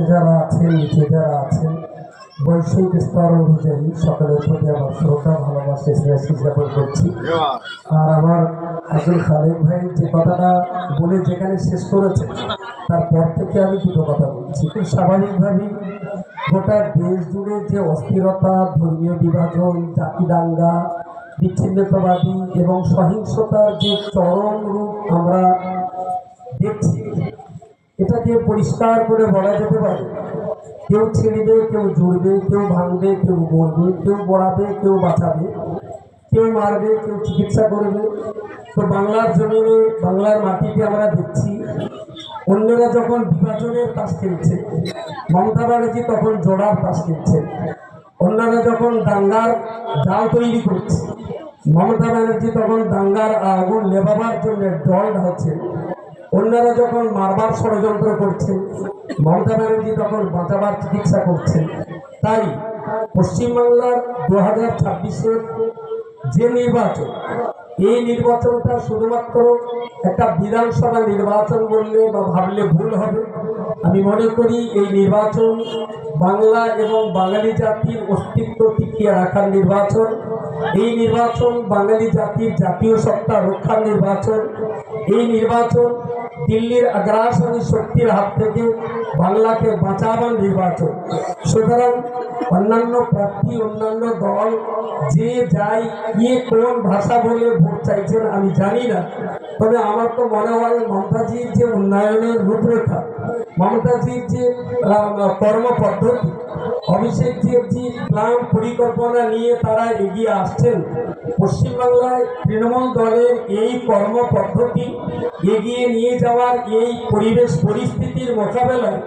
যারা আছেন নিচে যারা আছেন বৈষয়িক স্তর অনুযায়ী সকলের প্রতি আমার শ্রদ্ধা ভালোবাসা জ্ঞাপন করছি। আর আমার আব্দুল খালেক ভাই যে কথাটা বলে যেখানে শেষ করেছে তারপর থেকে আমি দুটো কথা বলছি। খুব স্বাভাবিকভাবেই গোটা দেশ জুড়ে যে অস্থিরতা, ধর্মীয় বিভাজন, জাতি দাঙ্গা, বিচ্ছিন্নতাবাদী এবং সহিংসতার যে চরম রূপ আমরা দেখছি, এটাকে পরিষ্কার করে বলা যেতে পারে কেউ ছিঁড়বে, কেউ জুড়বে, কেউ ভাঙবে, কেউ গড়বে, কেউ বড়াবে, কেউ বাঁচাবে, কেউ মারবে, কেউ চিকিৎসা করবে। তো বাংলার জমিনে, বাংলার মাটিতে আমরা দেখছি অন্যরা যখন বিভাজনের তাস খেলছে, মমতা ব্যানার্জি তখন জোড়ার তাস খেলছে। অন্যরা যখন দাঙ্গার জাল তৈরি করছে, মমতা ব্যানার্জি তখন দাঙ্গার আগুন নেভাবার জন্য জল ঢালছেন। অন্যরা যখন মারবার ষড়যন্ত্র করছেন, মমতা ব্যানার্জি তখন বাঁচাবার চিকিৎসা করছেন। তাই পশ্চিমবাংলার 2026-এর যে নির্বাচন, এই নির্বাচনটা শুধুমাত্র একটা বিধানসভা নির্বাচন বললে বা ভাবলে ভুল হবে। আমি মনে করি এই নির্বাচন বাংলা এবং বাঙালি জাতির অস্তিত্ব টিকিয়ে রাখার নির্বাচন। এই নির্বাচন বাঙালি জাতির জাতীয় সত্তা রক্ষার নির্বাচন। এই নির্বাচন দিল্লির আগ্রাসনী শক্তির হাত থেকে বাংলাকে বাঁচাবার নির্বাচন। সুতরাং অন্যান্য প্রার্থী, অন্যান্য দল যে যাই কে কোন ভাষা বলে ভোট চাইছেন আমি জানি না, তবে আমার তো মনে হয় মমতাজির যে উন্নয়নের রূপরেখা, মমতাজির যে কর্মপদ্ধতি, অভিষেকজির যে প্ল্যান পরিকল্পনা নিয়ে তারা এগিয়ে আসছেন, পশ্চিমবাংলায় তৃণমূল দলের এই কর্মপদ্ধতি এগিয়ে নিয়ে যাওয়ার এই পরিবেশ পরিস্থিতির মোকাবেলায়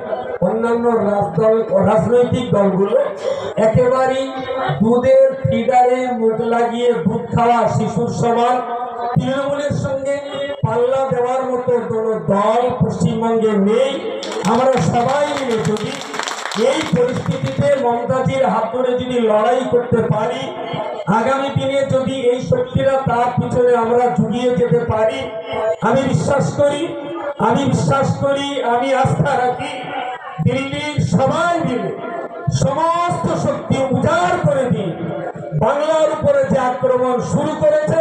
অন্যান্য রাজনৈতিক দলগুলো একেবারেই দুধের ফিডারে মুখ লাগিয়ে দুধ খাওয়া শিশুর সমান তৃণমূলের সঙ্গে পাল্লা দেওয়ার মতো কোনো দল পশ্চিমবঙ্গে নেই। আমরা সবাই মিলে যদি এই পরিস্থিতিতে মমতাজির হাত ধরে যদি লড়াই করতে পারি, আগামী দিনে যদি এই শক্তিরা তার পিছনে আমরা জুগিয়ে যেতে পারি, আমি বিশ্বাস করি, আমি আস্থা রাখি দিল্লির সবাই মিলে সমস্ত শক্তি উজাড় করে দিয়ে বাংলার উপরে যে আক্রমণ শুরু করেছে,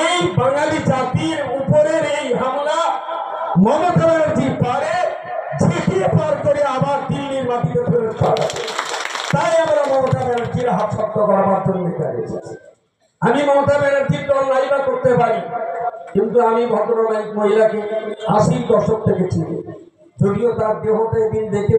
এই বাঙালি জাতির উপরের এই হামলা মমতা ব্যানার্জি পারে ঝেঁটিয়ে পার করে আবার দিল্লির মাটিতে ফেরত পাবে। তাই আমরা মমতা ব্যানার্জির হাত শক্ত করার জন্য এসেছি। আমি মমতা ব্যানার্জির দল নাইবা করতে পারি, কিন্তু আমি ভদ্রনায়ক মহিলাকে 80-র দশক থেকে চিনি, যদিও তার দেহটা এদিন দেখে